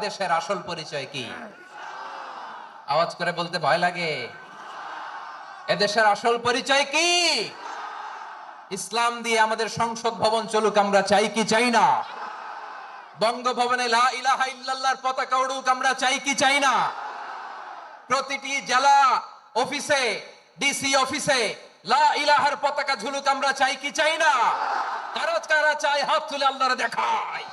দেশের আসল পরিচয় কি? আওয়াজ করে বলতে ভয় লাগে। এদেশের আসল পরিচয় কি? ইসলাম দিয়ে আমাদের সংসদ ভবন চলুক, আমরা চাই কি চাই না? বঙ্গভবনে লা ইলাহা ইল্লাল্লাহর পতাকা উড়ুক, আমরা চাই কি চাই না? প্রতিটি জেলা অফিসে, ডিসি অফিসে লা ইলাহার পতাকা ঝুলুক, আমরা চাই কি চাই না? কারা কারা চাই হাত তুলে আল্লাহরে দেখায়।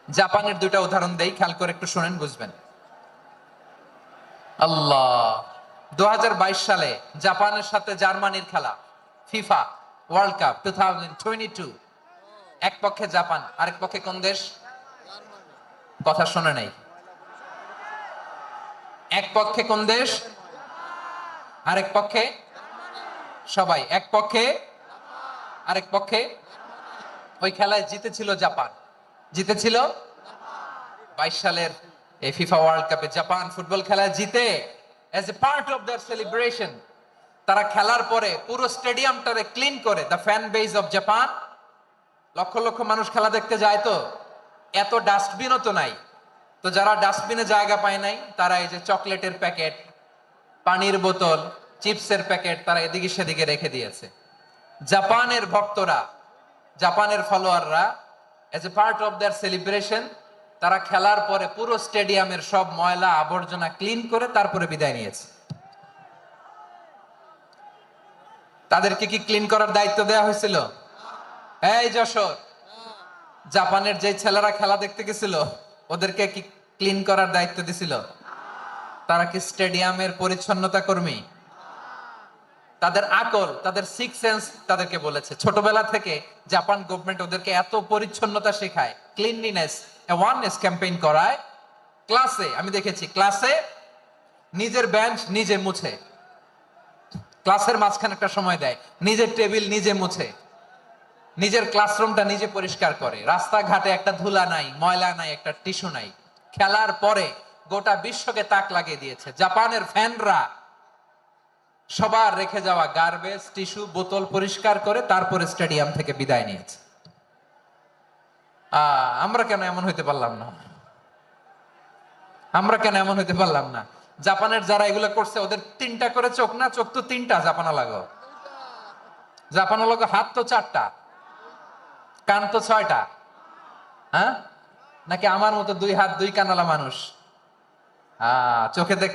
জাপানের দুইটা উদাহরণ দেই, খেয়াল করে একটু শুনেন, বুঝবেন। আল্লাহ, 2022 সালে জাপানের সাথে জার্মানির খেলা, ফিফা ওয়ার্ল্ড কাপ 2022। এক পক্ষে জাপান, আরেক পক্ষে কোন দেশ? কথা শোনে নাই। এক পক্ষে কোন দেশ? আরেক পক্ষে? সবাই এক পক্ষে, আরেক পক্ষে। ওই খেলায় জিতেছিল জাপান, জিতেছিল 22 সালের এই ফিফা ওয়ার্ল্ড কাপে জাপান ফুটবল খেলায় জিতে as a part of their celebration তারা খেলার পরে পুরো স্টেডিয়ামটারে ক্লিন করে। The fan base of Japan, lakh lakh মানুষ খেলা দেখতে যায়, তো এত ডাস্টবিনও তো নাই। তো যারা ডাস্টবিনে জায়গা পায় নাই, তারা এই যে চকলেটের প্যাকেট, পানির বোতল, চিপসের প্যাকেট তারা এদিকে সেদিকে রেখে দিয়েছে। জাপানের ভক্তরা, জাপানের ফলোয়াররা as a part of their celebration তারা খেলার পরে পুরো স্টেডিয়ামের সব ময়লা আবর্জনা ক্লিন করে তারপরে বিদায় নিয়েছে। তাদেরকে কি ক্লিন করার দায়িত্ব দেওয়া হয়েছিল? এই যশোর, জাপানের যে ছেলেরা খেলা দেখতে গেছিল ওদেরকে কি ক্লিন করার দায়িত্ব দিছিল? তারা কি স্টেডিয়ামের পরিচ্ছন্নতা কর্মী? তাদের আকল, তাদের সিক্স সেন্স তাদেরকে বলেছে। ছোটবেলা থেকে জাপান গভর্নমেন্ট ওদেরকে এত পরিচ্ছন্নতা শেখায়, ক্লিনলিনেস অ্যাওয়ারনেস ক্যাম্পেইন করায়। ক্লাসে আমি দেখেছি, ক্লাসে নিজের বেঞ্চ নিজে মুছে, ক্লাসের মাঝখানে একটা সময় দেয়, নিজের টেবিল নিজে মুছে, নিজের ক্লাসরুমটা নিজে পরিষ্কার করে। রাস্তাঘাটে একটা ধুলা নাই, ময়লা নাই, একটা টিস্যু নাই। খেলার পরে গোটা বিশ্বকে তাক লাগিয়ে দিয়েছে। জাপানের ফ্যানরা সবার রেখে যাওয়া গার্বেজ, টিস্যু, বোতল পরিষ্কার করে তারপরে স্টেডিয়াম থেকে বিদায় নিয়েছে। আমরা কেন এমন হইতে পারলাম না? আমরা কেন এমন হইতে পারলাম না? জাপানের যারা এগুলো করছে ওদের তিনটা করে চোখ না? চোখ তো তিনটা জাপানা লাগো, জাপানা লাগো। হাত তো চারটা, কান তো ছয়টা। হ্যাঁ, নাকি আমার মতো দুই হাত দুই কানালা মানুষ? চোখে